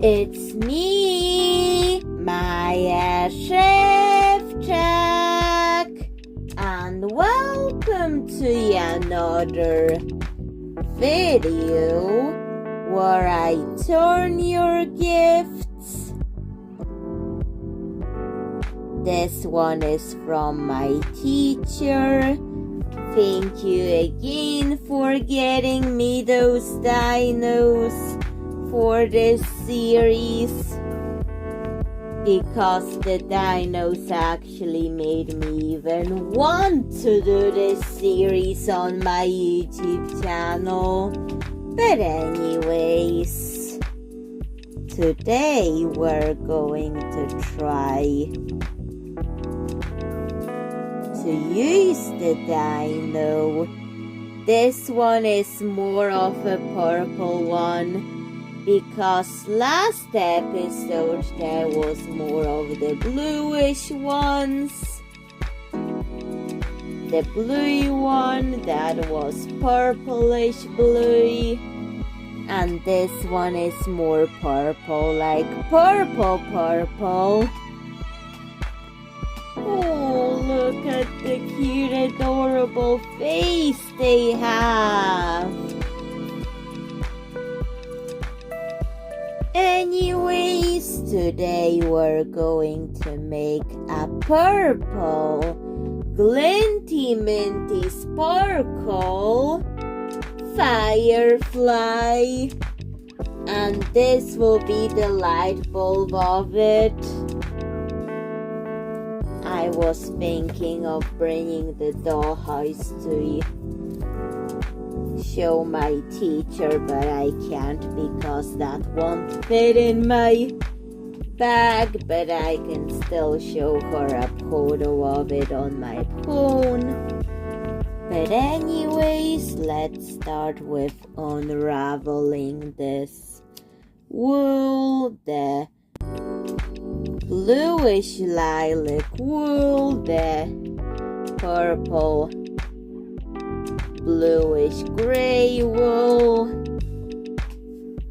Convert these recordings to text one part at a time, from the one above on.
It's me, Maya Chef Jack, and welcome to another video where I turn your gifts. This one is from my teacher. Thank you again for getting me those dinos for this series, because the dinos actually made me even want to do this series on my YouTube channel. But anyways, today we're going to try to use the dino. This one is more of a purple one, because last episode there was more of the bluish ones. The blue one that was purplish blue, and this one is more purple, like purple. Oh, look at the cute adorable face they have. Anyways, today we're going to make a Purple Glinty Minty Sprakle firefly, and this will be the light bulb of it. I was thinking of bringing the dollhouse to show my teacher, but I can't because that won't fit in my bag, but I can still show her a photo of it on my phone. But anyways, let's start with unraveling this wool, the bluish lilac wool, the purple bluish gray wool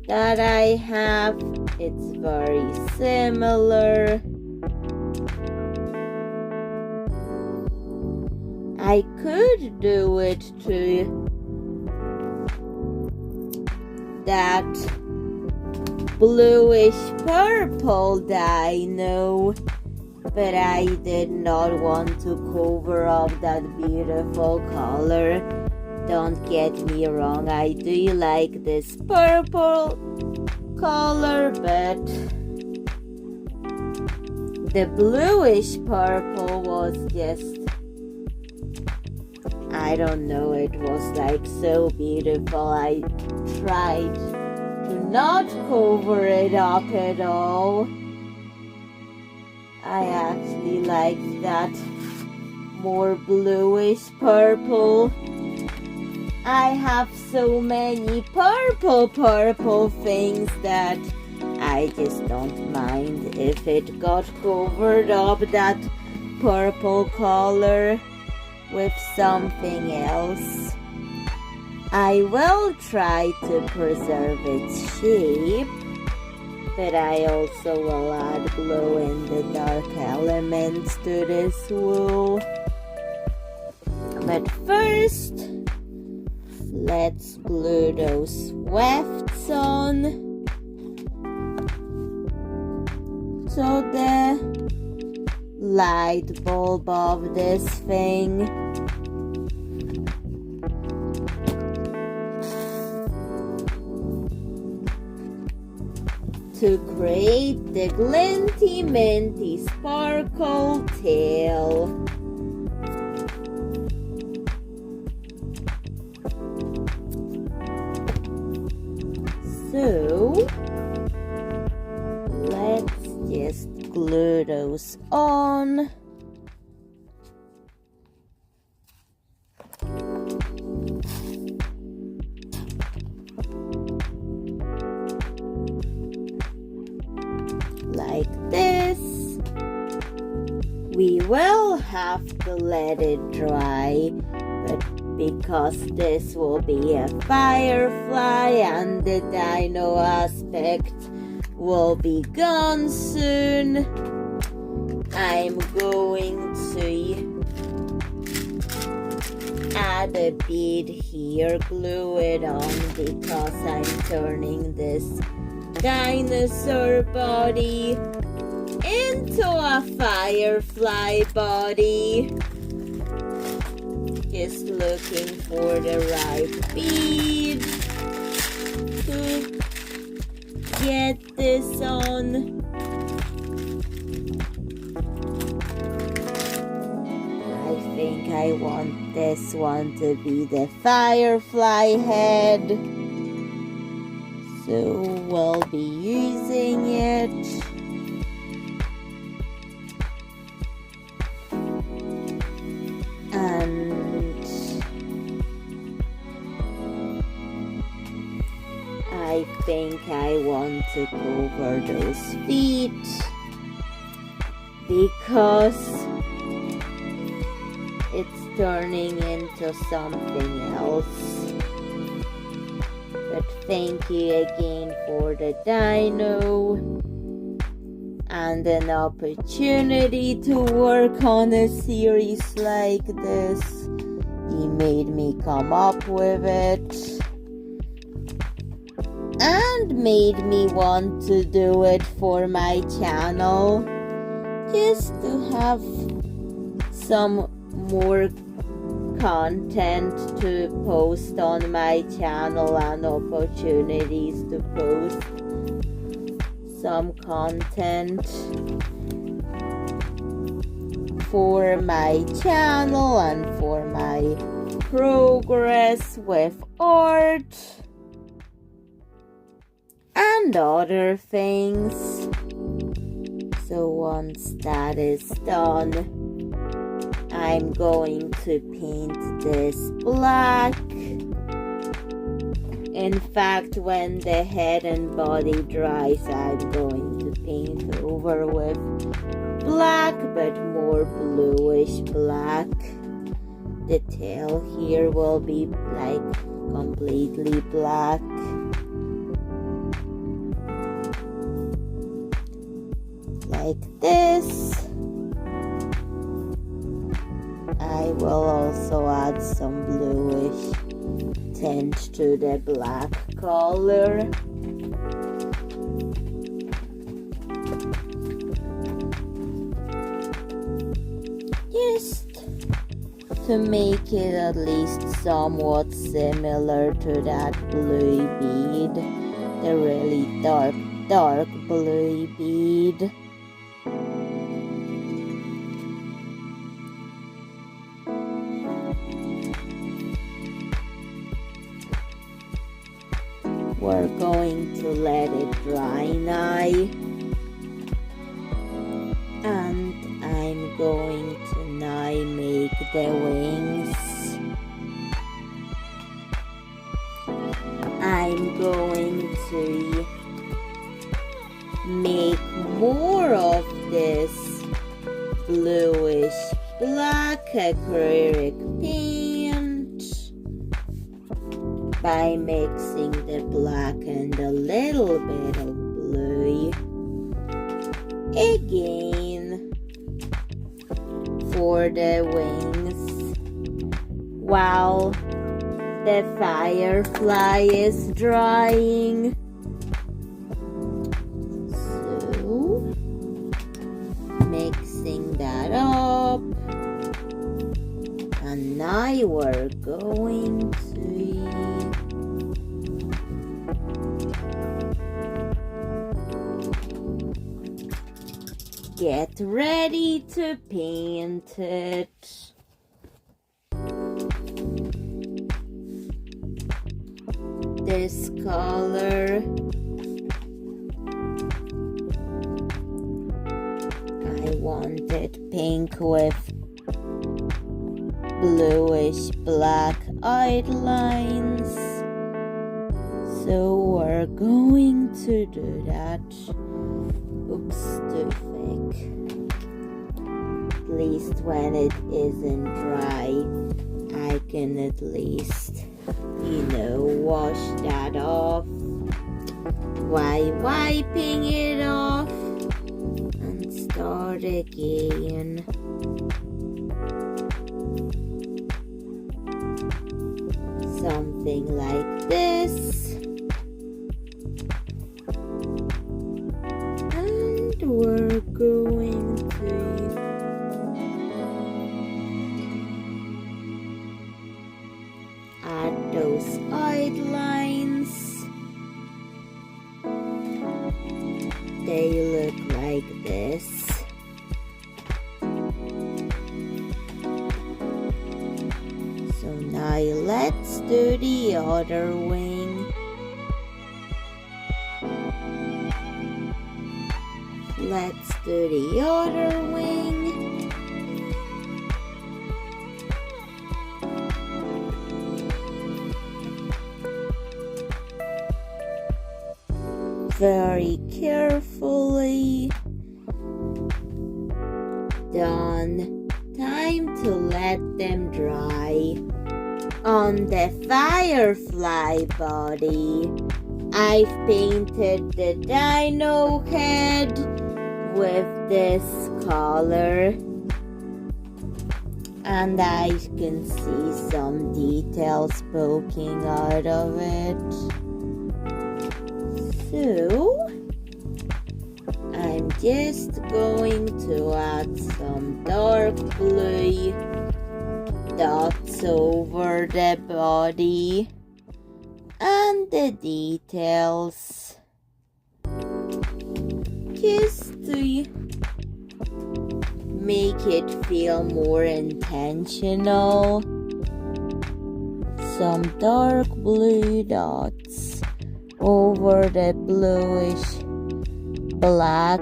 that I have. It's very similar. I could do it to that bluish purple dino, but I did not want to cover up that beautiful color. Don't get me wrong, I do like this purple color, but the bluish purple was just, I don't know, it was like so beautiful. I tried to not cover it up at all. I actually like that more bluish purple. I have so many purple things that I just don't mind if it got covered up, that purple color, with something else. I will try to preserve its shape, but I also will add glow in the dark elements to this wool. But first, let's glue those wefts on to the light bulb of this thing. To create the Glinty Minty Sprakle tail. So let's just glue those on. Like this. We will have to let it dry, but because this will be a firefly and the dino aspect will be gone soon. I'm going to add a bead here, glue it on because I'm turning this dinosaur body into a firefly body. Just looking for the right bead to get this on. I think I want this one to be the firefly head, so we'll be using it. And I think I want to cover those feet because it's turning into something else. But thank you again for the dino and an opportunity to work on a series like this. He made me come up with it and made me want to do it for my channel, just to have some more content to post on my channel and opportunities to post some content for my channel and for my progress with art and other things. So once that is done, I'm going to paint this black. In fact, when the head and body dries, I'm going to paint over with black, but more bluish black. The tail here will be like completely black. Like this. I will also add some bluish tint to the black color. Just to make it at least somewhat similar to that blue bead, the really dark blue bead. We're going to let it dry now, and I'm going to now make the wings. I'm going to make more of this bluish black acrylic paint by mixing the black and a little bit of blue again for the wings while the firefly is drying. So mixing that up, and now we're going to get ready to paint it. This color, I want it pink with bluish black outlines, so we're going to do that. Oops, too thick. At least when it isn't dry, I can at least, wash that off. While wiping it off and start again. Something like this. And we're going to add those outlines. They look like this. So now let's do the other wing. Let's do the other wing. Very carefully. Done. Time to let them dry. On the firefly body, I've painted the dino head with this color, and I can see some details poking out of it. So I'm just going to add some dark blue dots over the body and the details, just to make it feel more intentional. Some dark blue dots over the bluish black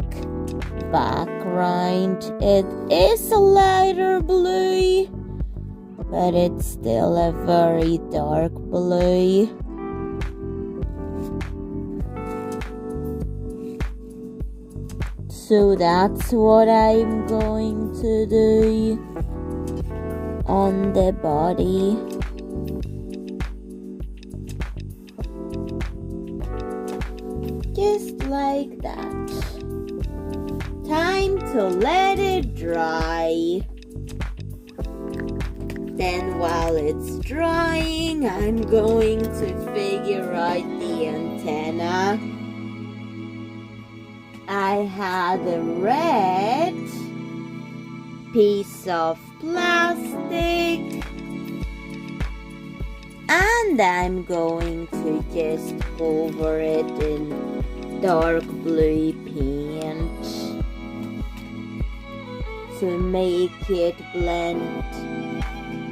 background. It is a lighter blue, but it's still a very dark blue. So that's what I'm going to do on the body. Just like that. Time to let it dry. Then while it's drying, I'm going to figure out the antenna. I had a red piece of plastic, and I'm going to just cover it in dark blue paint to make it blend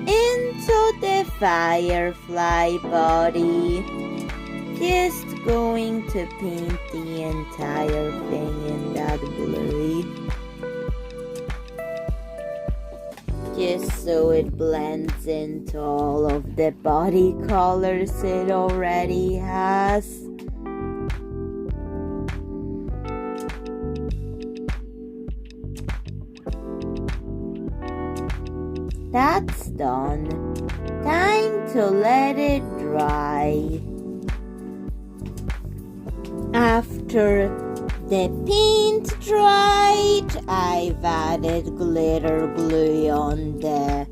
into the firefly body. Just going to paint the entire thing in that blue, just so it blends into all of the body colors it already has. That's done. Time to let it dry. After the paint dried, I've added glitter glue on the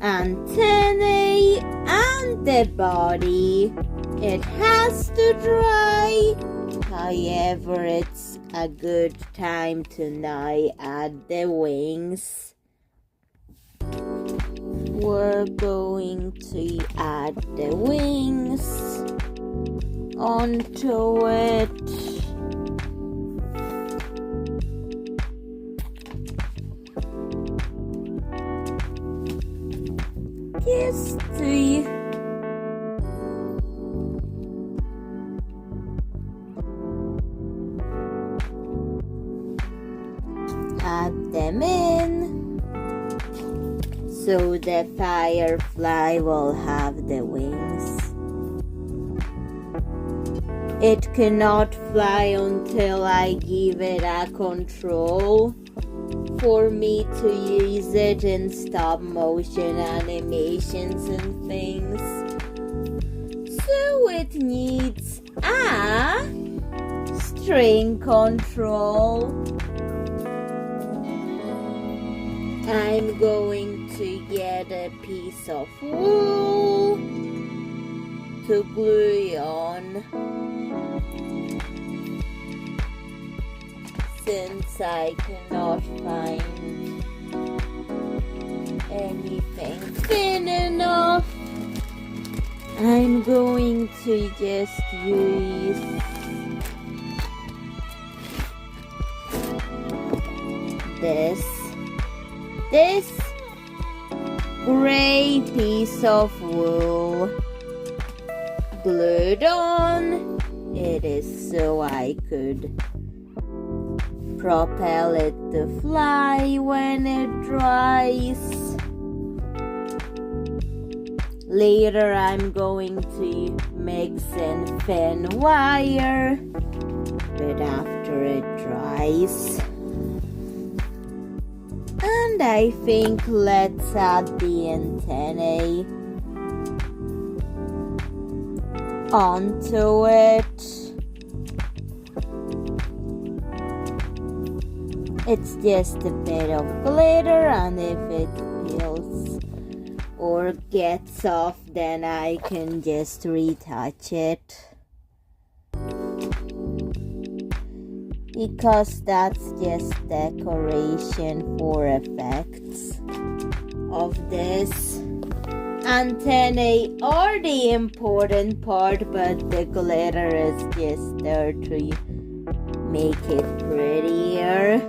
antennae and the body. It has to dry. However, it's a good time to now add the wings. We're going to add the wings onto it. Just to add them in, so the firefly will have the wings. It cannot fly until I give it a control for me to use it in stop motion animations and things. So it needs a string control. I'm going to get a piece of wool to glue on, since I cannot find anything thin enough. I'm going to just use this gray piece of wool glued on. It is so I could propel it to fly when it dries. Later I'm going to mix in thin wire, but after it dries. And I think let's add the antennae onto it. It's just a bit of glitter, and if it peels or gets off, then I can just retouch it, because that's just decoration for effects of this. Antennae are the important part, but the glitter is just there to make it prettier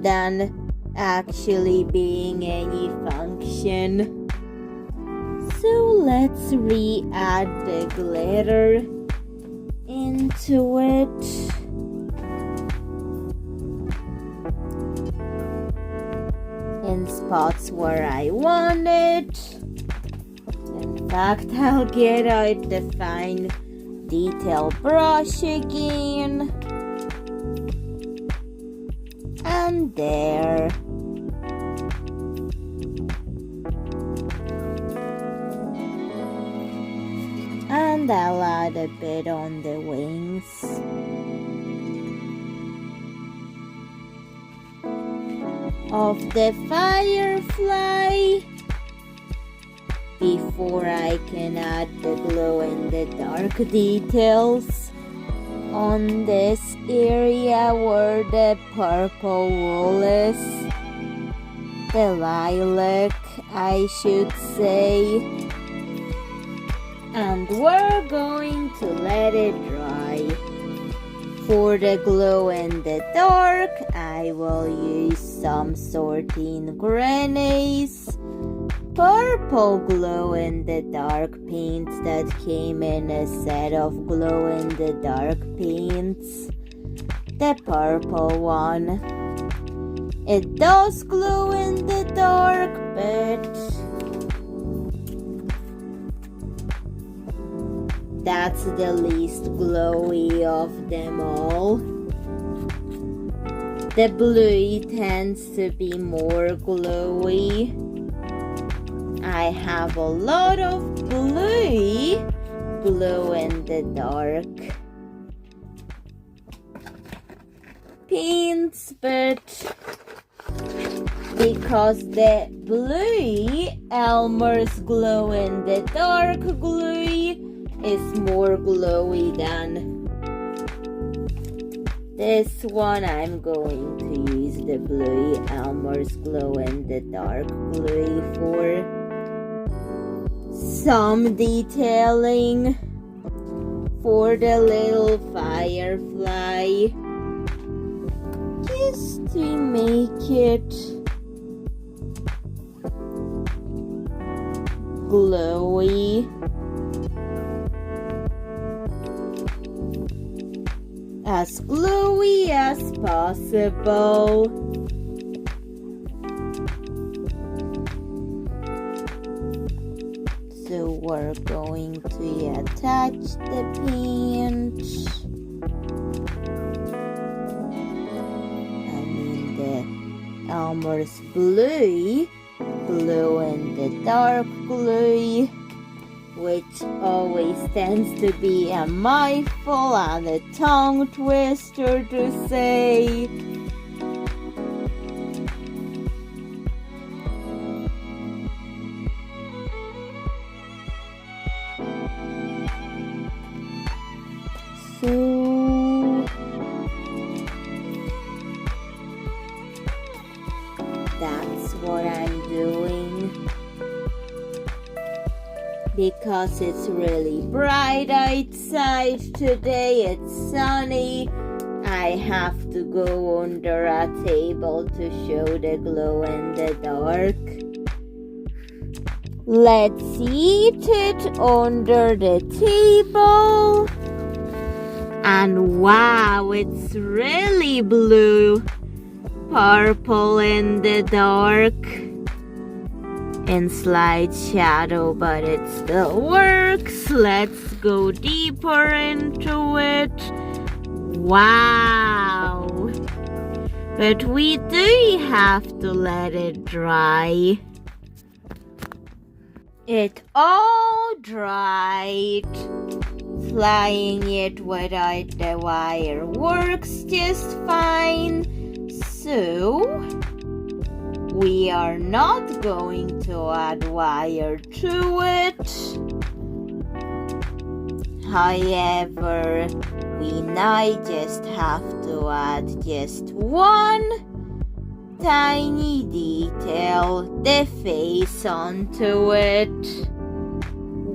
than actually being any function. So let's re-add the glitter into it. In spots where I want it. In fact, I'll get out the fine detail brush again. And there. And I'll add a bit on the wings. Of the firefly before I can add the glow-in-the-dark details on this area where the purple wool is. The lilac, I should say. And we're going to let it dry. For the glow-in-the-dark, I will use some sorting grenades, purple glow-in-the-dark paints that came in a set of glow-in-the-dark paints. The purple one. It does glow in the dark, but that's the least glowy of them all. The blue tends to be more glowy. I have a lot of blue glow in the dark paints, but because the blue Elmer's glow in the dark glue is more glowy than this one, I'm going to use the blue Elmer's glow in the dark glue for some detailing for the little firefly, just to make it glowy. As glowy as possible. So we're going to attach the paint. I mean the Elmer's blue, glow in the dark glue which always tends to be a mouthful and a tongue twister to say. So that's what I'm doing. Because it's really bright outside today, it's sunny, I have to go under a table to show the glow in the dark. Let's eat it under the table. And wow, it's really blue, purple in the dark, in slight shadow, but it still works. Let's go deeper into it. Wow! But we do have to let it dry. It all dried. Flying it without the wire works just fine. So we are not going to add wire to it. However, we now just have to add just one tiny detail, the face, onto it.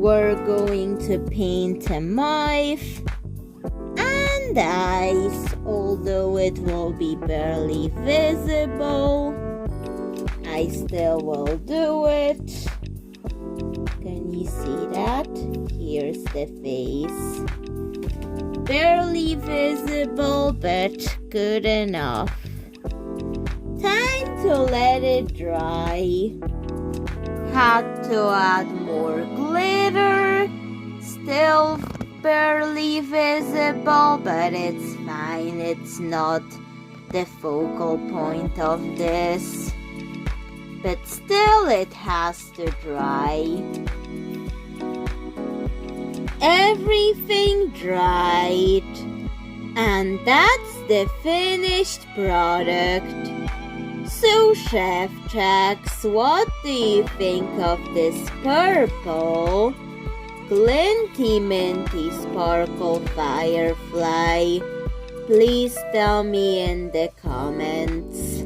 We're going to paint a mouth and eyes, although it will be barely visible. I still will do it. Can you see that? Here's the face. Barely visible, but good enough. Time to let it dry. Had to add more glitter. Still barely visible, but it's fine. It's not the focal point of this. But still it has to dry. Everything dried. And that's the finished product. So Chef Jax, what do you think of this purple Glinty Minty Sparkle firefly? Please tell me in the comments.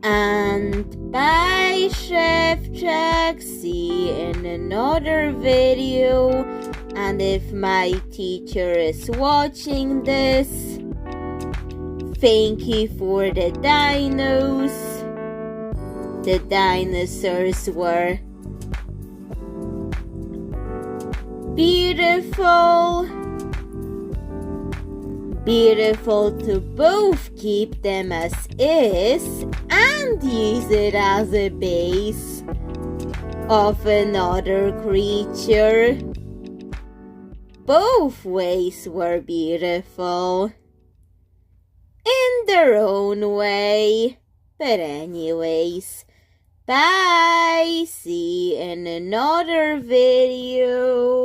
And bye, Chef Jax. See you in another video. And if my teacher is watching this, thank you for the dinos. The dinosaurs were beautiful. Beautiful to both keep them as is and use it as a base of another creature. Both ways were beautiful in their own way. But anyways, bye. See you in another video.